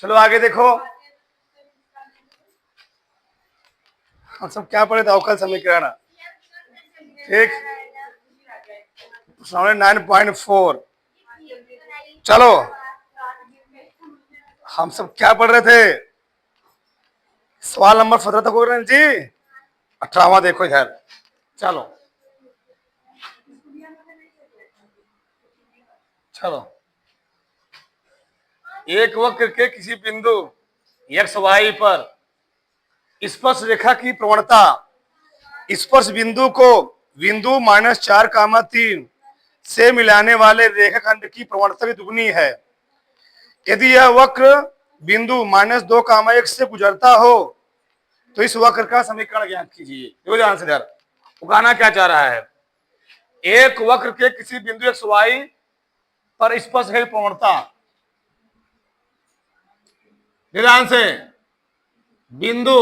चलो आगे देखो, हम सब क्या पढ़े थे, अवकल समीकरण। ठीक, 9.4। चलो हम सब क्या पढ़ रहे थे, सवाल नंबर 17 तक हो रहे हैं जी। 18वां देखो इधर। चलो चलो, एक वक्र के किसी बिंदु एक्स वाई पर स्पर्श रेखा की प्रवणता स्पर्श बिंदु को बिंदु -4, 3 से मिलाने वाले रेखाखंड की प्रवणता की दुगनी है। यदि यह वक्र बिंदु -2, 1 से गुजरता हो तो इस वक्र का समीकरण ज्ञात कीजिए। देखो ध्यान से, इधर उगाना क्या चाह रहा है, एक वक्र के किसी बिंदु एक्स वाई पर स्पर्श रेखा की प्रवणता, ध्यान से, बिंदु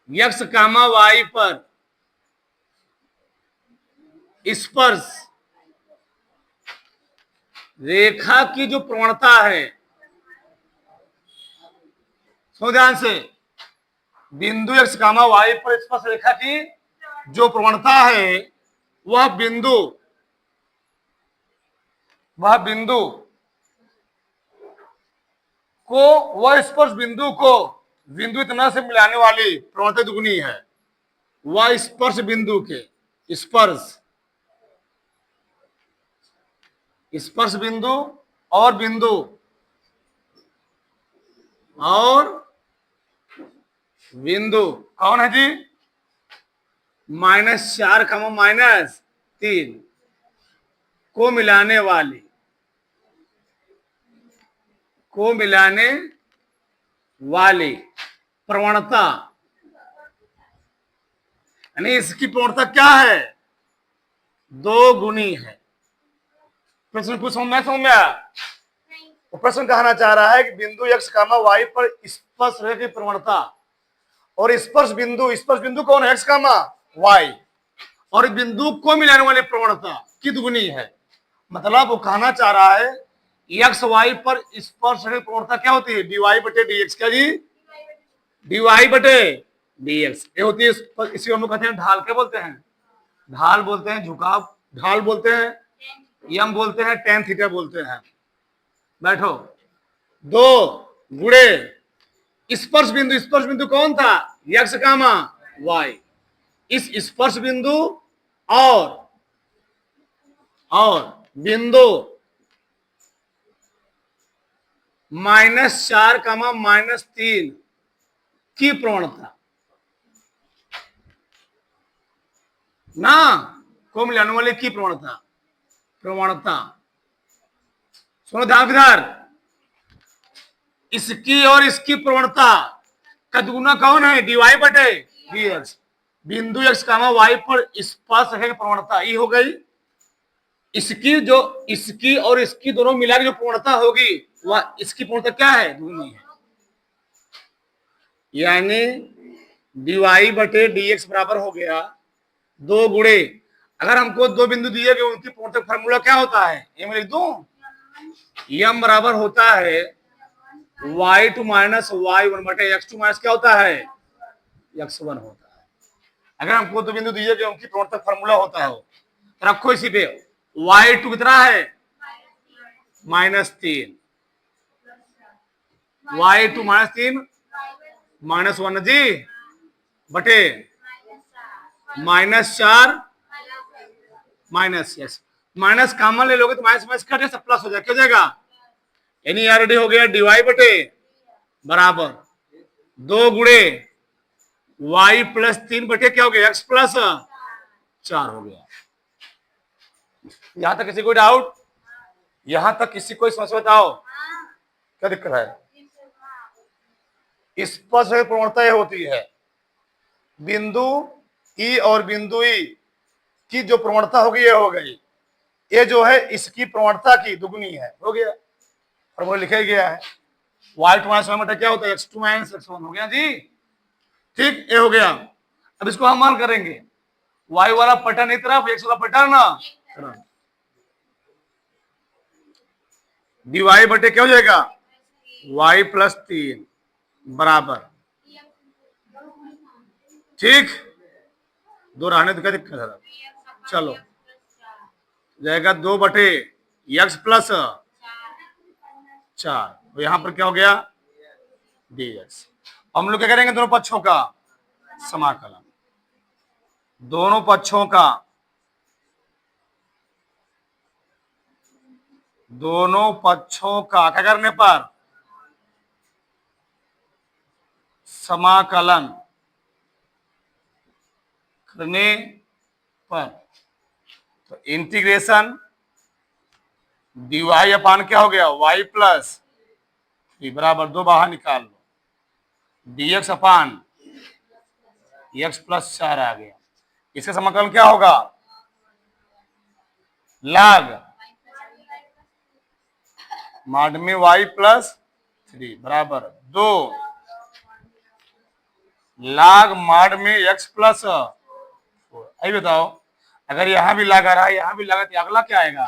एक्स कामा वाई पर स्पर्श रेखा की जो प्रवणता है, सो ध्यान से, बिंदु एक्स कामा वाई पर स्पर्श रेखा की जो प्रवणता है वह बिंदु को वह स्पर्श बिंदु को बिंदु इतना से मिलाने वाली प्रवणता दुगनी है। वह स्पर्श बिंदु के स्पर्श बिंदु और बिंदु कौन है जी, -4, -3 को मिलाने वाली प्रवणता, यानी इसकी प्रवणता क्या है, 2 गुनी है। प्रश्न कुछ समझ में आया? तो प्रश्न कहना चाह रहा है कि बिंदु एक्स कामा वाई पर स्पर्श रेखा की प्रवणता और स्पर्श बिंदु कौन है, एक्स कामा वाई, और बिंदु को मिलाने वाली प्रवणता की दुगनी है। मतलब वो कहना चाह रहा है एक्स वाई पर स्पर्श रेखा की प्रवणता क्या होती है, डीवाई बटे डी एक्स। क्या जी, डीवाई बटे डी एक्स ये होती है। इसी हम लोग कहते हैं ढाल। क्या बोलते हैं, ढाल बोलते हैं, झुकाव ढाल बोलते हैं, यम बोलते हैं, tan थीटा बोलते हैं। बैठो, 2 गुणे स्पर्श बिंदु कौन था, एक्स कामा वाई। इस स्पर्श बिंदु और बिंदु -4, -3 की प्रवणता ना को मिलाने वाले की प्रवणता सुनो ध्यान, इधर इसकी और इसकी प्रवणता का दुगुना कौन है, डीवाई बटे डी एक्स। बिंदु एक्स कामा वाई पर स्पर्श रेखा की प्रवणता ये हो गई। इसकी और इसकी दोनों मिला के जो प्रवणता होगी वह इसकी प्रवणता क्या है, दुगनी है। यानी डीवाई बटे डी एक्स बराबर हो गया 2 गुणे, अगर हमको 2 बिंदु दिए गए उनकी प्रवणता फार्मूला क्या होता है, ये मैं लिख दूं, यम बराबर होता है y2 माइनस y1 बटे x2 माइनस क्या होता है, x1 होता है। अगर हमको 2 बिंदु दिए गए उनकी प्रवणता फार्मूला होता है, रखो इसी पे, y2 कितना है -3, y2 -3 -1 जी बटे -4 -6, माइनस कॉमन ले लोगे तो माइनस कट सब प्लस हो जाएगा, क्या हो जाएगा, यानी यहाँ रेडी हो गया डीवाई बटे बराबर 2 गुणे y + 3 बटे क्या हो गया x + 4 हो गया। यहां तक किसी को डाउट, यहां तक किसी को समस्या बताओ, क्या दिक्कत है। स्पर्श प्रवणता यह होती है, बिंदु ई और बिंदु ई की जो प्रवणता होगी ये हो गई, ये जो है इसकी प्रवणता की दुगनी है, हो गया, फॉर्मूला लिखा गया है। y2 - 1 क्या होता है, x2 - x1 हो गया जी, ठीक, ये हो गया। अब इसको हम हल करेंगे, y वाला पटन एक तरफ, x वाला पटन ना, dy बटे क्या हो जाएगा y प्लस 3 बराबर, ठीक, दो रहने तो क्या दिक्कत है। चलो जाएगा 2/x प्लस 4, तो यहां पर क्या हो गया dx। हम लोग क्या करेंगे, दोनों पक्षों का समाकलन, दोनों पक्षों का, दोनों पक्षों का क्या करने पर समाकलन करने पर, तो इंटीग्रेशन dy अपान क्या हो गया y प्लस 3 बराबर 2 बाहर निकाल लो, dx अपान x प्लस 4 आ गया। इसका समाकलन क्या होगा, log माड में y प्लस 3 बराबर 2 log माड में x प्लस 4। अभी बताओ, अगर यहां भी लगा रहा है यहां भी लगा तो अगला क्या आएगा,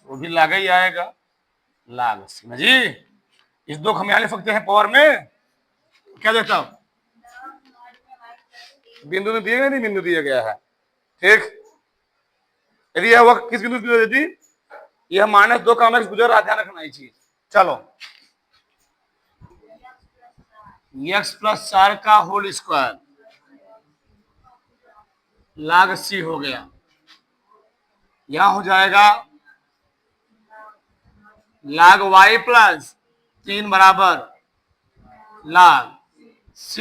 वो भी लागा ही आएगा, लाग सी जी। इस दो हम यहां लिख सकते हैं पावर में, क्या देता हूं, बिंदु तो दिए गए नहीं, बिंदु दिया गया है, ठीक। यदि यह वक्त किस बिंदु से यदि यह -2 का x गुजर रहा, ध्यान रखना ये चीज। चलो x प्लस 4 का होल स्क्वायर log c हो गया, यहां हो जाएगा log y प्लस 3 बराबर log c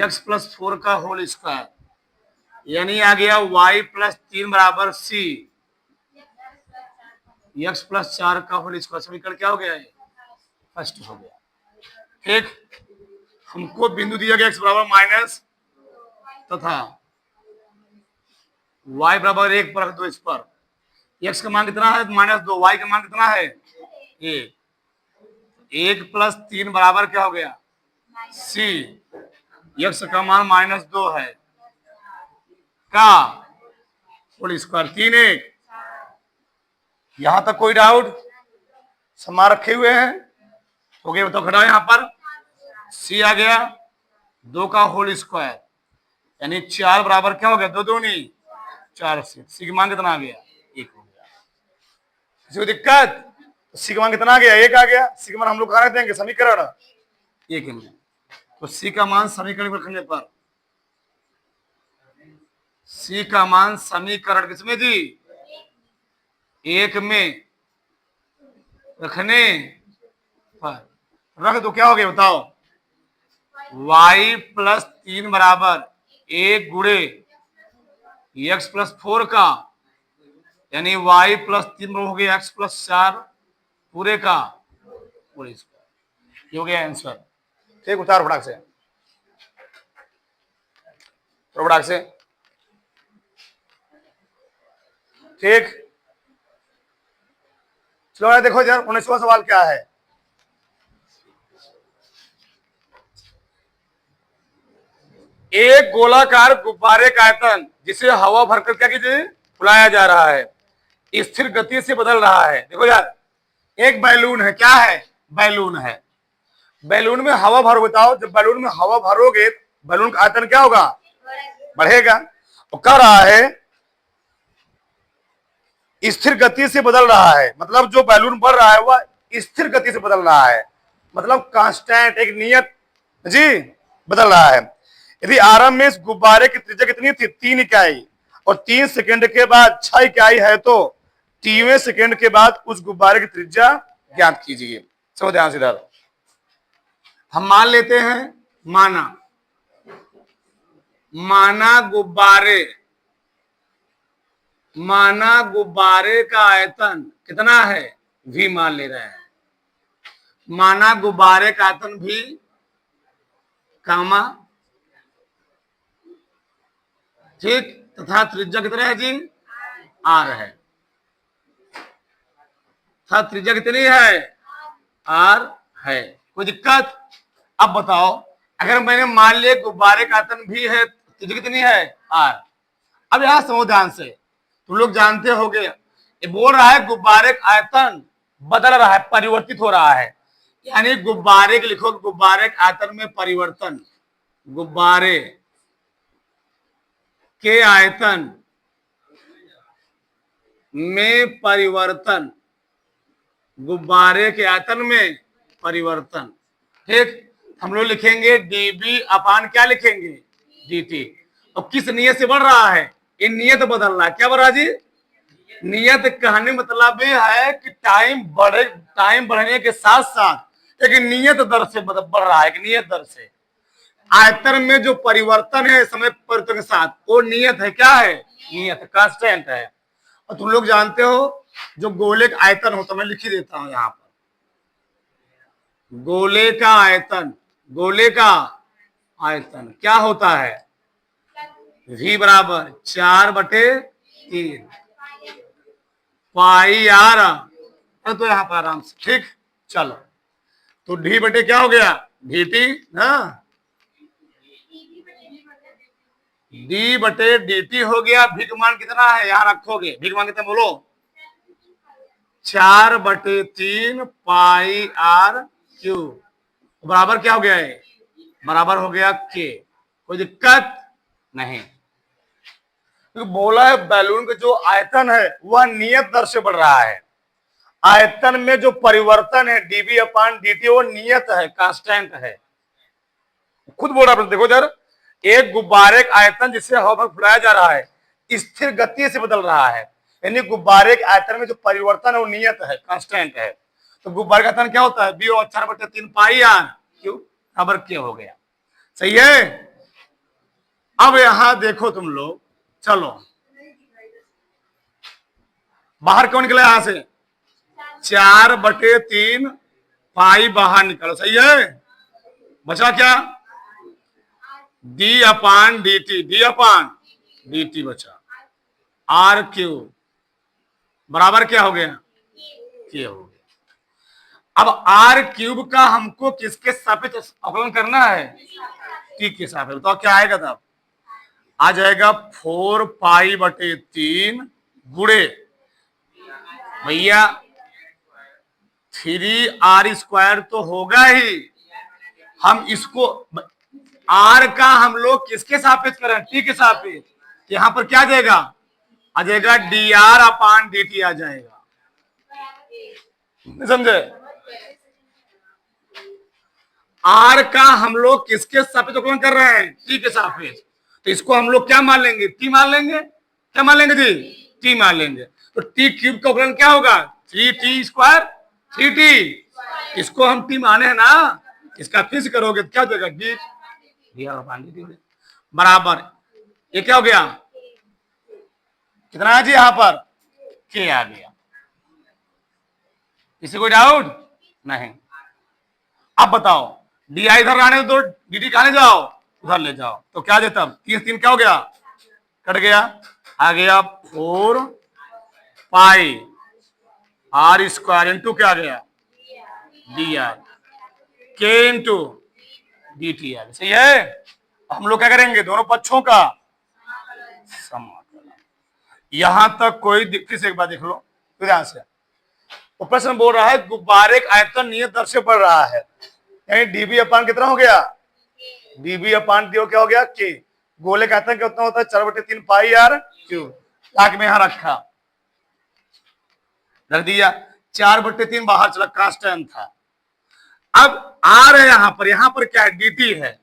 x प्लस 4 का होल स्क्वायर, यानी आ गया y प्लस 3 बराबर c x प्लस 4 का होल स्क्वायर। समीकरण क्या हो गया है, फर्स्ट हो गया, ठीक। हमको बिंदु दिया गया x बराबर माइनस तथा y बराबर 1 पर रख दो, इस पर x का मान कितना है -2, y का मान कितना है 1, 1 प्लस 3 बराबर क्या हो गया c, x का मान -2 है का होल स्क्वायर 3 1। यहां तक कोई डाउट, समान रखे हुए हैं, हो गया बताओ खड़ा यहां पर c आ गया 2 का होल स्क्वायर, यानी 4 बराबर क्या हो गया 2 दूनी 4 से c की मान कितना आ गया 1 हो गया। किसी को दिक्कत, c का मान कितना आ गया 1 आ गया, c का मान हम लोग कहां रख देंगे समीकरण 1 में, तो c का मान समीकरण में रखने पर, c का मान समीकरण किसमें जी 1 में रखने पर रख दो, क्या हो गया बताओ, y प्लस 3 बराबर 1 गुणे x प्लस 4 का, यानी y प्लस 3 हो गया x प्लस 4 पूरे का पूरे स्क्वायर, ये हो गया आंसर, ठीक। उतार फटाक से, फटाक से, ठीक। चलो देखो यार 19वां सवाल क्या है, एक गोलाकार गुब्बारे का आयतन जिसे हवा भरकर क्या कीजिए फुलाया जा रहा है, स्थिर गति से बदल रहा है। देखो यार, एक बैलून है, क्या है बैलून है, बैलून में हवा भरो, बताओ जब बैलून में हवा भरोगे बैलून का आयतन क्या होगा बढ़ेगा, तो कह रहा है स्थिर गति से बदल रहा है, मतलब जो बैलून बढ़ रहा है वह स्थिर गति से बदल रहा है, मतलब कांस्टेंट एक नियत जी बदल रहा है। यदि आरंभ में इस गुब्बारे की त्रिज्या कितनी थी 3 इकाई और 3 सेकंड के बाद 6 इकाई है, तो 3वें सेकंड के बाद उस गुब्बारे की त्रिज्या ज्ञात कीजिए। समझ ध्यान से इधर, हम मान लेते हैं माना गुब्बारे का आयतन कितना है v मान ले रहे हैं, माना गुब्बारे का आयतन v कामा, ठीक, तथा त्रिज्या कितना है जी r है, तथा त्रिज्या कितनी है r है। कोई दिक्कत, अब बताओ अगर मैंने मान लिया गुब्बारे का आयतन भी है, त्रिज्या कितनी है r, अब यहां समझो ध्यान से, तुम लोग जानते होगे ये बोल रहा है गुब्बारे का आयतन बदल रहा है, परिवर्तित हो रहा है। यानी गुब्बारे के लिखो, गुब्बारे के आयतन में परिवर्तन, गुब्बारे के आयतन में परिवर्तन, गुब्बारे के आयतन में परिवर्तन। ठीक, हम लोग लिखेंगे डीबी अपान क्या लिखेंगे, डीटी। और किस नियत से बढ़ रहा है, ये नियत बदल रहा है। क्या बढ़ रहा जी, नियत। कहने मतलब ये है कि टाइम बढ़ने के साथ साथ एक नियत दर से बढ़ रहा है, एक नियत दर से। आयतन में जो परिवर्तन है समय परिवर्तन के साथ, वो नियत है। क्या है, नियत, कांस्टेंट है। और तुम लोग जानते हो जो गोले का आयतन होता है, मैं लिख ही देता हूं यहां पर, गोले का आयतन, गोले का आयतन क्या होता है, v बराबर 4/3 पाई आर। तो यहाँ पर आराम से, ठीक। चलो, तो डी बटे क्या हो गया, डी टी ना, डी बटे डी टी हो गया। भी का मान कितना है, यहां रखोगे, भी का मान कितना बोलो, 4/3 पाई आर क्यू बराबर क्या हो गया है, बराबर हो गया के। कोई दिक्कत नहीं। तो बोला है बैलून का जो आयतन है वह नियत दर से बढ़ रहा है। आयतन में जो परिवर्तन है डीबी अपान डीटी वो नियत है, कांस्टेंट है। खुद बोल रहा है, देखो इधर, एक गुब्बारे का आयतन जिससे हवा में फुलाया जा रहा है स्थिर गति से बदल रहा है। यानी गुब्बारे के आयतन में जो परिवर्तन है वो नियत है, कांस्टेंट है। तो गुब्बारे का आयतन क्या होता है, बी 4/3 पाई आर क्यू बराबर क्या हो गया। सही है। अब यहां देखो तुम लोग, चलो बाहर क्यों निकला, यहां से 4/3 पाई बाहर निकलो। सही है। बचा क्या, डी अपान डी टी, डी अपान डी टी बचा, आर क्यू बराबर क्या हो गया, के हो गया। अब आर क्यूब का हमको किसके सापेक्ष अवकलन करना है, टी के सापेक्ष। तो क्या आएगा, तब आ जाएगा 4π/3 गुणे भैया 3r² तो होगा ही। हम इसको आर का हम लोग किसके सापेक्ष करें, टी के सापेक्ष। यहां पर क्या जाएगा, आ जाएगा dr अपान dt आ जाएगा। समझे, आर का हम लोग किसके सापेक्ष अवकलन कर रहे हैं, टी के सापेक्ष। तो इसको हम लोग क्या मान लेंगे, टी मान लेंगे। क्या मान लेंगे जी, टी मान लेंगे। तो टी क्यूब का अवकलन क्या होगा, 3t², 3t। इसको हम टी माने हैं ना, इसका फिक्स करोगे तो क्या हो जाएगा, डी बराबर ये क्या हो गया, कितना है जी, यहां पर के आ गया। किसी कोई डाउट नहीं। अब बताओ, डी आई इधर आने दो, डी टी कहां जाओ, उधर ले जाओ। तो क्या देता, 3 क्या हो गया, कट गया, आ गया 4πr² इंटू क्या आ गया, डी आर के इंटू डी टी आर। सही है। हम लोग क्या करेंगे, दोनों पक्षों का समाकलन। यहां तक कोई दिक्कत, एक बार देख लो ध्यान से। प्रश्न बोल रहा है गुब्बारे का आयतन नियत दर से बढ़ रहा है, यानी डीबी अपान कितना हो गया, डीबी अपान डी क्या हो गया, के। गोले का आयतन कितना होता है, 4/3 पाई आर क्यू। लाख में यहां रखा, रख दिया, 4/3 बाहर चला, कांस्टेंट था। अब आर है यहां पर क्या है, डीटी है।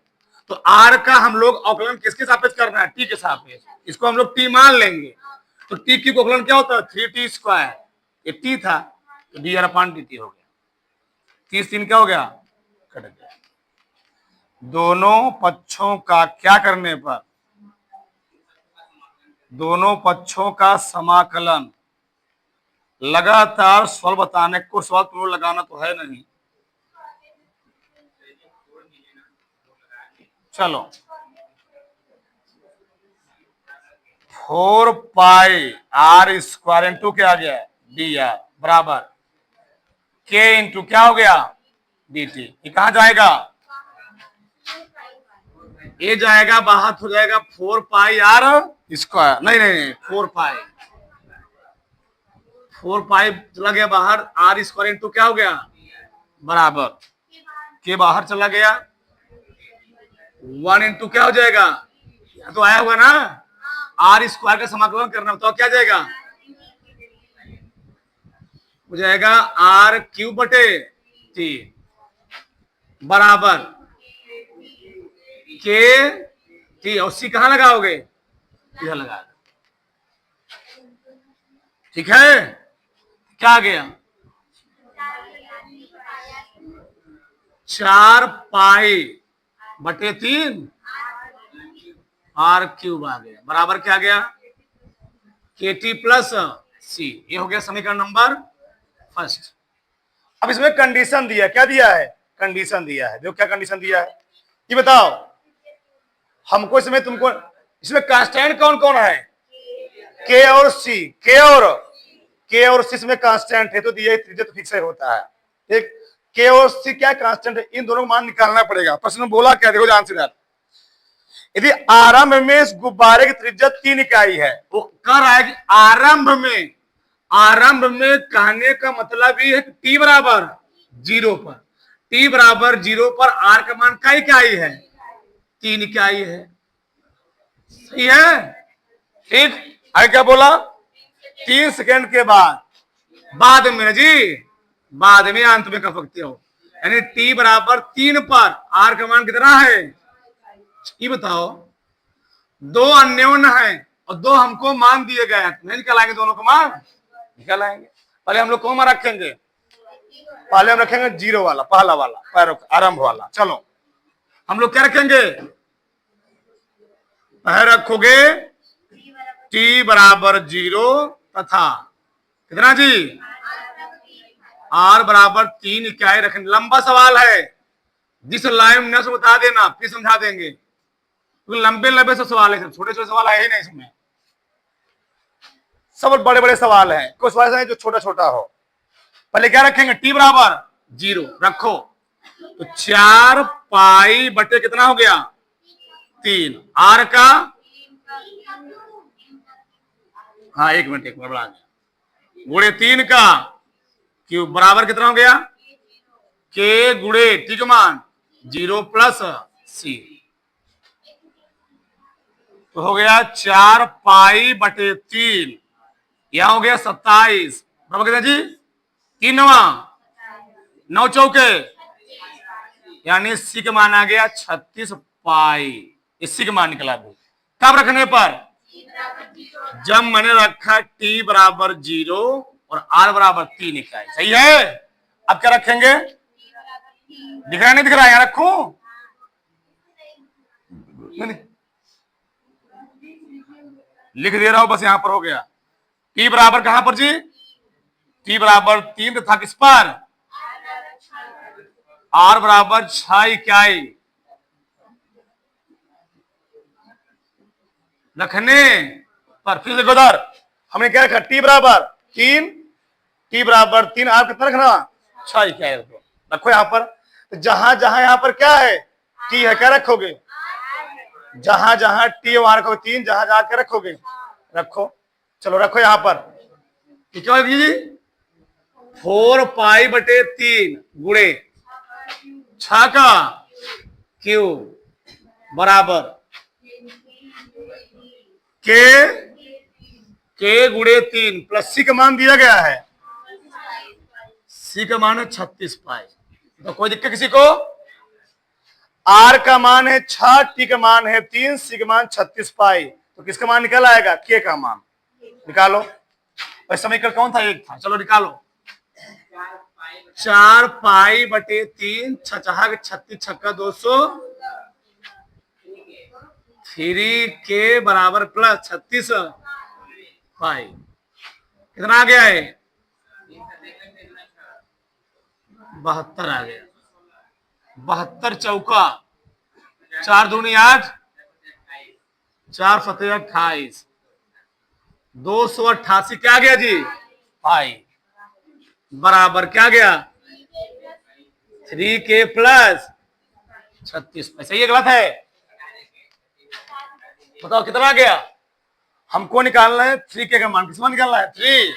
तो आर का हम लोग अवकलन किसके सापेक्ष करना है, टी के सापेक्ष। इसको हम लोग टी मान लेंगे। तो टी की अवकलन क्या होता है, 3t²। ये टी था, तो डी आर अपान dt हो गया। 3 क्या हो गया, कट गया। दोनों पक्षों का क्या करने पर, दोनों पक्षों का समाकलन। लगातार सवाल बताने को, सवाल तुम लगाना तो है नहीं। चलो 4πr² इंटू क्या आ गया, डी आर बराबर के इंटू क्या हो गया, डी टी। ये कहां जाएगा, ये जाएगा बाहर, हो जाएगा 4πr²। नहीं नहीं 4π 4 पाई चला गया बाहर, आर स्क्वायर इंटू क्या हो गया बराबर के बाहर चला गया 1 इंटू क्या हो जाएगा, तो आया होगा ना, आर स्क्वायर का समाकलन करना तो क्या जाएगा, हो जाएगा आर क्यूब बटे 3 बराबर के टी, और सी कहां लगाओगे, इधर लगा, ठीक है। क्या आ गया 4 पाई बटे 3 आर क्यूब आ गया बराबर क्या आ गया के टी प्लस सी। ये हो गया समीकरण नंबर फर्स्ट। अब इसमें कंडीशन दिया, क्या दिया है, कंडीशन दिया है। देखो क्या कंडीशन दिया है, ये बताओ हमको इसमें, तुमको इसमें कांस्टेंट कौन कौन है, के और सी, के और सी इसमें कांस्टेंट है, तो दिया त्रिज्या तो फिक्स होता है, ठीक। के और सी क्या कांस्टेंट है, इन दोनों को मान निकालना पड़ेगा। प्रश्न में बोला क्या, देखो ध्यान से यार, यदि आरंभ में इस गुब्बारे की त्रिज्या 3 इकाई है, वो कह रहा है कि आरंभ में कहने का मतलब ये है कि टी बराबर 0 पर, टी बराबर 0 पर आर का मान क्या इकाई है, 3 इकाई है, सही है, ठीक। आगे क्या बोला, 3 सेकेंड के बाद में जी, बाद में अंत में कह सकते हो, यानी टी बराबर 3 पर आर का मान कितना है, ये बताओ। 2 अन्योन्य है और 2 हमको मान दिए गए हैं, नहीं निकालेंगे दोनों को मान, निकालेंगे। पहले हम लोग कौन मान रखेंगे, पहले हम रखेंगे 0 वाला, पहला वाला आरंभ वाला। चलो हम लोग क्या रखेंगे, पहले रखोगे टी बराबर 0 तथा कितना जी, आर बराबर 3 इकाई रखेंगे। लंबा सवाल है, जिस लाइन में बता देना फिर समझा देंगे, क्योंकि लंबे से सवाल है, छोटे छोटे सवाल है ही नहीं इसमें, सब बड़े बड़े सवाल हैं, कोई सवाल है जो छोटा छोटा हो। पहले क्या रखेंगे, टी बराबर 0 रखो, तो 4 पाई बटे कितना हो गया 3, आर का, हाँ एक मिनट बढ़ा गया, गुणे 3 का क्यूब बराबर कितना हो गया, के गुणे टी का मान 0 प्लस सी, तो हो गया 4 पाई बटे 3, यहां हो गया 27 बराबर कितना जी, 3 9 चौके, यानी सी का मान आ गया 36 पाई, इसी का मान निकला। कब रखने पर, जब मैंने रखा टी बराबर 0 और आर बराबर 3 इकाई, सही है। अब क्या रखेंगे, दिख रहा नहीं दिख रहा, यहां रखूं, लिख दे रहा हूं बस, यहां पर हो गया टी बराबर कहां पर जी, टी बराबर 3 तथा किस पर, आर बराबर 6 इकाई रखने पर। फिर देखो उधर हमने क्या रखा, टी बराबर 3, आर कितना रखना 6 इकाई रखो यहां पर। तो जहां जहां यहां पर क्या है, टी है, क्या रखोगे, जहां जहां टी वहां रखोगे 3, जहां जहां क्या रखोगे रखो। चलो रखो यहां पर, क्या होगी जी, 4 पाई बटे 3 गुणे 6 का क्यूब बराबर के गुणे 3 प्लस सी का मान दिया गया है, सी का मान है 36 पाई। तो कोई दिक्कत किसी को, आर का मान है 6, टी का मान है 3, सी का मान 36 पाई, तो किसका मान निकल आएगा, के का मान निकालो। और समीकरण कौन था, एक था, चलो निकालो। 4 पाई बटे 3, 6 36 छक्का 200, 3 के बराबर प्लस 36 पाई, कितना आ गया है 72 आ गया। 72 चौका 4 दूनी 8, 4 सतह 28, 288 क्या गया जी पाई, बराबर क्या गया 3k प्लस 36 पाई। सही है गलत है, बताओ कितना आ गया, हमको निकालना है 3k का मान, किस मान निकालना है 3,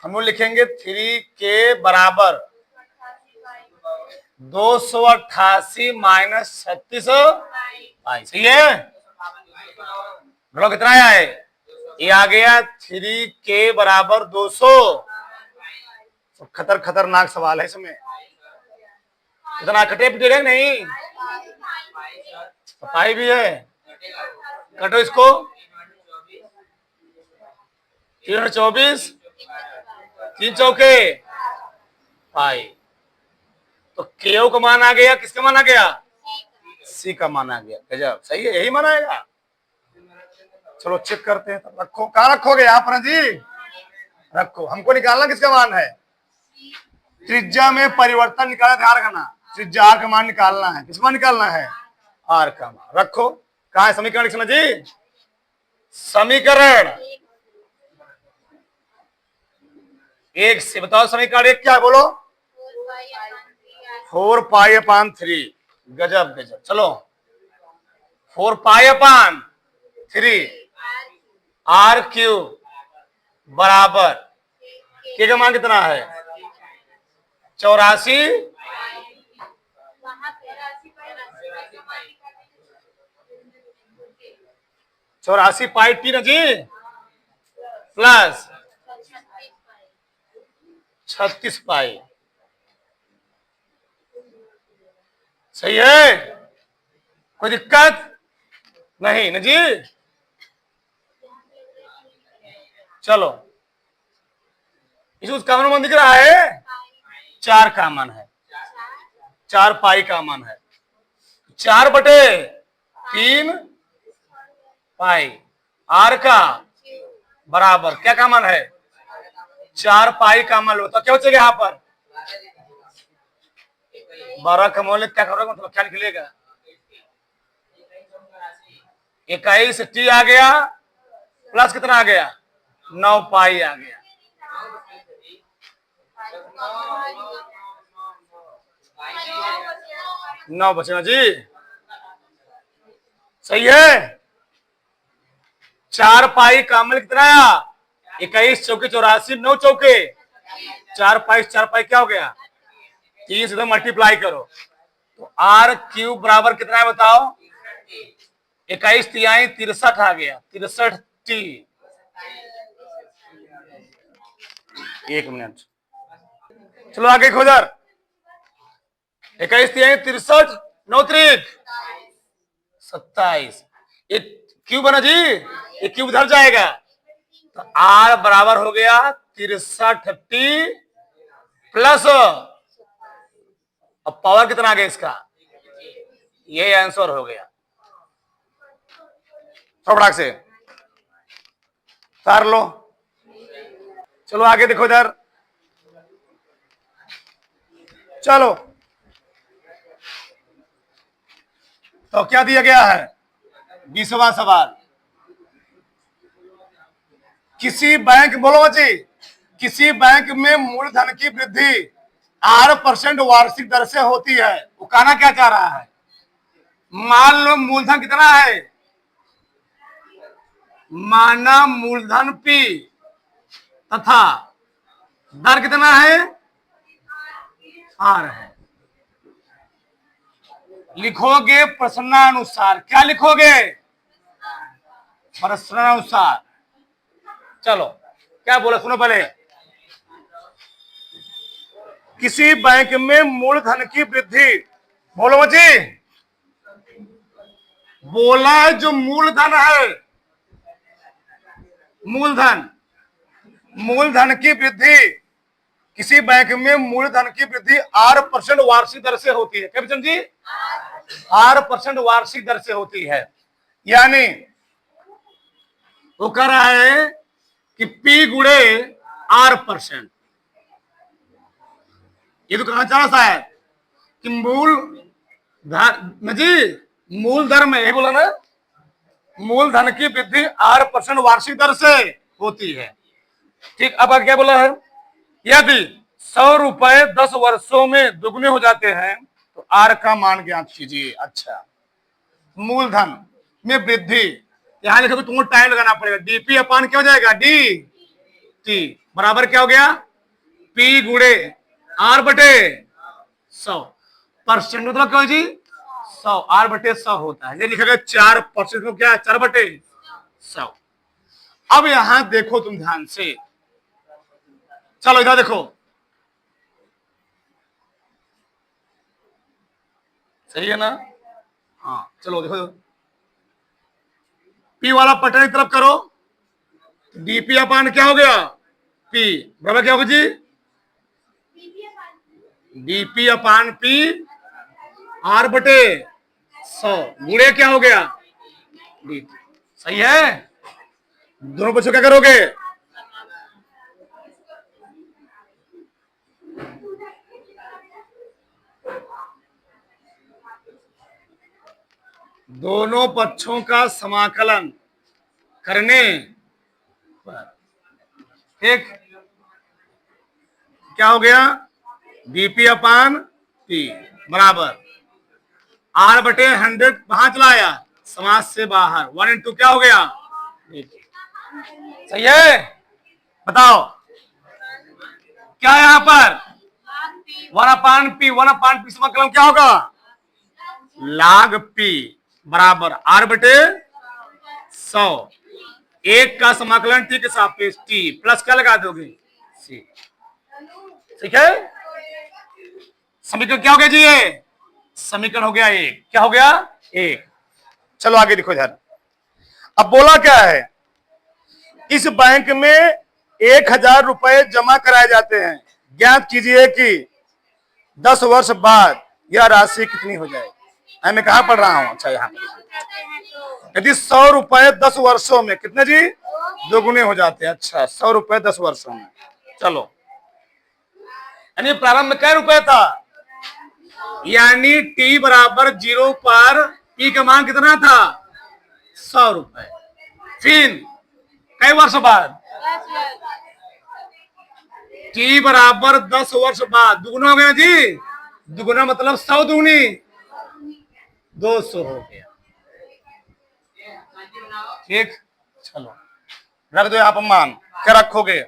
हम लोग लिखेंगे 3k बराबर 288 माइनस 36 पाई। सही है। बोलो कितना आया है? ये आ गया 3k बराबर 200। खतरनाक सवाल है इसमें। इतना कटे पिटे नहीं, पाई भी है। कटो इसको। 324 3 चौके पाई। तो केओ का मान आ गया, किसका मान आ गया? सी का मान आ गया। गजब, सही है, यही मान आएगा। चलो चेक करते हैं। तो रखो, कहाँ रखोगे? यहाँ पर जी रखो। हमको निकालना किसका मान है? त्रिज्या में परिवर्तन निकाला, ध्यान रखना। त्रिज्या आर का मान निकालना है। किस मान निकालना है? आर का मान। रखो, कहाँ है समीकरण लिखना जी? समीकरण एक से बताओ। समीकरण एक क्या है? बोलो। 4π/3। गजब गजब। चलो 4π/3 r³ बराबर के का मान कितना है? 84 पाई टी ना जी, प्लस 36 पाई। सही है, कोई दिक्कत नहीं ना जी। चलो इस कॉमन मान दिख रहा है? 4 कॉमन है, 4 पाई कॉमन है। 4/3 पाई आर का बराबर क्या कॉमन है? 4 पाई कॉमन लो तो क्या बचेगा यहाँ पर? 12 का मौलिक क्या करोगे? मतलब क्या निकलेगा? 21 टी आ गया, प्लस कितना आ गया? 9 पाई आ गया। नौ बचेगा जी। सही है। 4 पाई कॉमन कितना आया? 21 चौके 84, 9 चौके 4 पाई, 4 पाई क्या हो गया? 3 से मल्टीप्लाई करो तो r³ बराबर कितना है बताओ? 21 तिहाई 63 आ गया। 63 टी। 1 मिनट, चलो आगे खोजर। 21 तिहाई 63, 9 त्रिक 27। एक क्यूब बना जी, एक क्यूब उधर जाएगा तो r बराबर हो गया 63 टी प्लस, अब पावर कितना आ गया इसका? ये आंसर हो गया। फटाक से तार लो। चलो आगे देखो इधर। चलो तो क्या दिया गया है? 20वां सवाल। किसी बैंक, बोलो बच्ची, किसी बैंक में मूलधन की वृद्धि 8% वार्षिक दर से होती है। वो कहना क्या चाह रहा है? मान लो मूलधन कितना है? माना मूलधन P तथा दर कितना है? R है। लिखोगे प्रश्नानुसार। क्या लिखोगे? प्रश्नानुसार। चलो क्या बोला सुनो पहले। किसी बैंक में मूलधन की वृद्धि, बोलो बच्ची, बोला है जो मूलधन है, मूलधन की वृद्धि किसी बैंक में मूलधन की वृद्धि 8% वार्षिक दर से होती है। क्या बच्चन जी? 8% वार्षिक दर से होती है। यानी वो कह रहा है कि P गुणे 8%। ये तो कहना चाह रहा है कि मूल धन में, यही बोला ना, मूलधन की वृद्धि 8% वार्षिक दर से होती है। ठीक, अब क्या बोला है? यदि 100 रुपए 10 वर्षों में दुगने हो जाते हैं तो आर का मान ज्ञात कीजिए। अच्छा, मूलधन में वृद्धि, यहां लिखो तो तुमको टाइम लगाना पड़ेगा। डीपी अपान क्या हो जाएगा? D T. बराबर क्या हो गया, P गुणे R बटे 100। परसेंट मतलब क्या जी, 100, R बटे 100 होता है। ये लिखा गया 4% को क्या है, 4 बटे 100। अब यहां देखो तुम ध्यान से, चलो इधर देखो, सही है ना, हाँ चलो देखो, P वाला पटन की तरफ करो, डीपी अपान क्या हो गया, P बराबर क्या होगा जी, डीपी अपान P R बटे 100 गुणे क्या हो गया, डीटी। सही है, दोनों बच्चों क्या करोगे, दोनों पक्षों का समाकलन करने पर एक क्या हो गया, डीपी अपान पी बराबर R बटे 100 कहां चला आया, समाज से बाहर, 1 × क्या हो गया, सही है। बताओ क्या है यहां पर, 1/P, 1/P समाकलन क्या होगा, log P बराबर R बटे 100, एक का समाकलन टी के सापेक्ष टी प्लस क्या लगा दोगे, सी। ठीक है, समीकरण क्या हो गया जी, ये समीकरण हो गया एक, क्या हो गया, एक। चलो आगे देखो इधर, अब बोला क्या है, इस बैंक में 1000 रुपए जमा कराए जाते हैं, ज्ञात कीजिए कि 10 वर्ष बाद यह राशि कितनी हो जाएगी। मैं कहां पढ़ रहा हूं, अच्छा यहाँ यदि 100 रुपए 10 वर्षों में कितने जी, दोगुने हो जाते हैं। अच्छा 100 रुपए 10 वर्षों में, चलो यानी प्रारंभ में क्या रुपए था, यानी t बराबर 0 पर P का मान कितना था, 100 रुपए। फिर कई वर्ष बाद t बराबर 10 वर्ष बाद दुगुना हो गया जी, दुगुना मतलब 100 दूनी 200 हो गया। ठीक, चलो रख दो यहां पर मान, क्या रखोगे,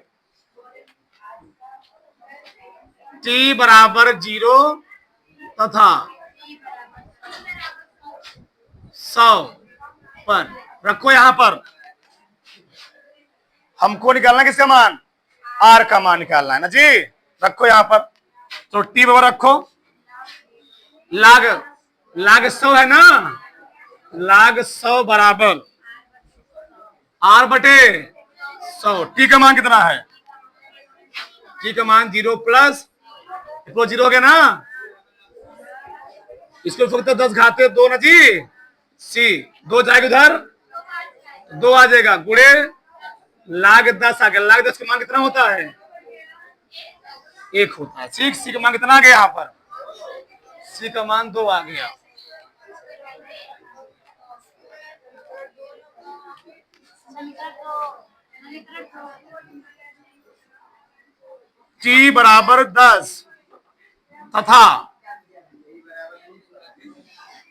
t बराबर 0 तथा 100 पर रखो, यहां पर हमको निकालना किसका मान, R का मान निकालना है ना जी, रखो यहां पर, तो t बराबर रखो, लाग 100 है ना, लाग 100 बराबर R बटे 100, t का मान कितना है, t का मान 0 प्लस 0 हो गया ना, इसको फक्त 10 घाते 2 ना जी, सी 2 जाएगा उधर 2 आ जाएगा, गुणे लाग 10 आ गया, लाग 10 का मान कितना होता है, 1 होता है। ठीक, सी का मान कितना आ गया, यहाँ पर सी का मान 2 आ गया। t बराबर 10 तथा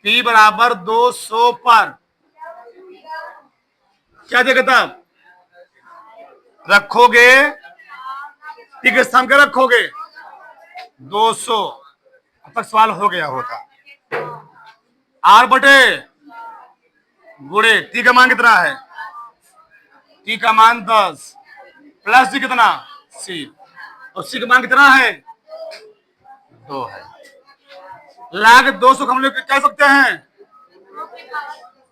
p बराबर 200 पर क्या जगह तब रखोगे, p के स्थान पर रखोगे 200, अब तक सवाल हो गया होता, R बटे गुणे t का मान कितना है, t का मान 10 प्लस जी कितना, c, और c का मान कितना है, 2 है। लाग 200 हम लोग कह सकते हैं,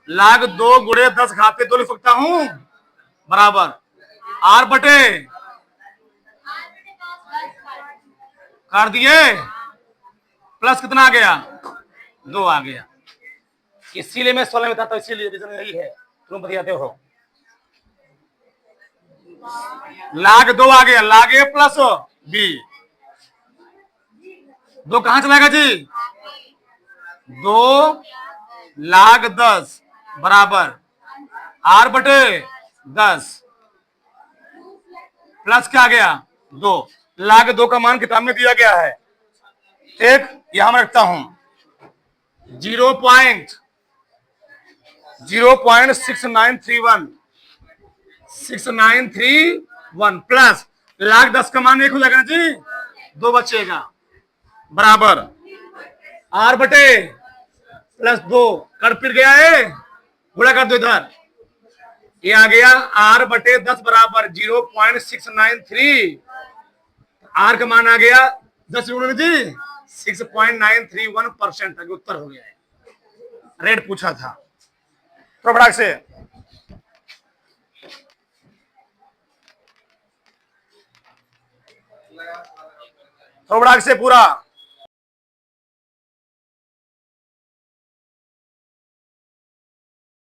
लाग 2 गुणे 10 घाते 2 लिख सकता हूं, बराबर R बटे कर दिए प्लस कितना आ गया, 2 आ गया। इसीलिए मैं 16 में था, तो इसीलिए रीजन यही है, तुम बताते हो, लाग 2 आ गया, लाग A प्लस B, 2 कहां चलाएगा जी, 2 लाग 10 बराबर R बटे 10 प्लस क्या आ गया 2, लाग 2 का मान किताब में दिया गया है, एक यहां मैं रखता हूं 0.6931 6931 प्लस 1,10,000 का मान 1 हो जाएगा ना जी, 2 बचेगा बराबर R बटे +2 कर फिर गया है, गुणा कर दो इधर, ये आ गया R बटे 10 बराबर 0.693। R का मान आ गया 10 यूनिट जी 6.931%। उत्तर हो गया है, रेट पूछा था। तो फटाक से पूरा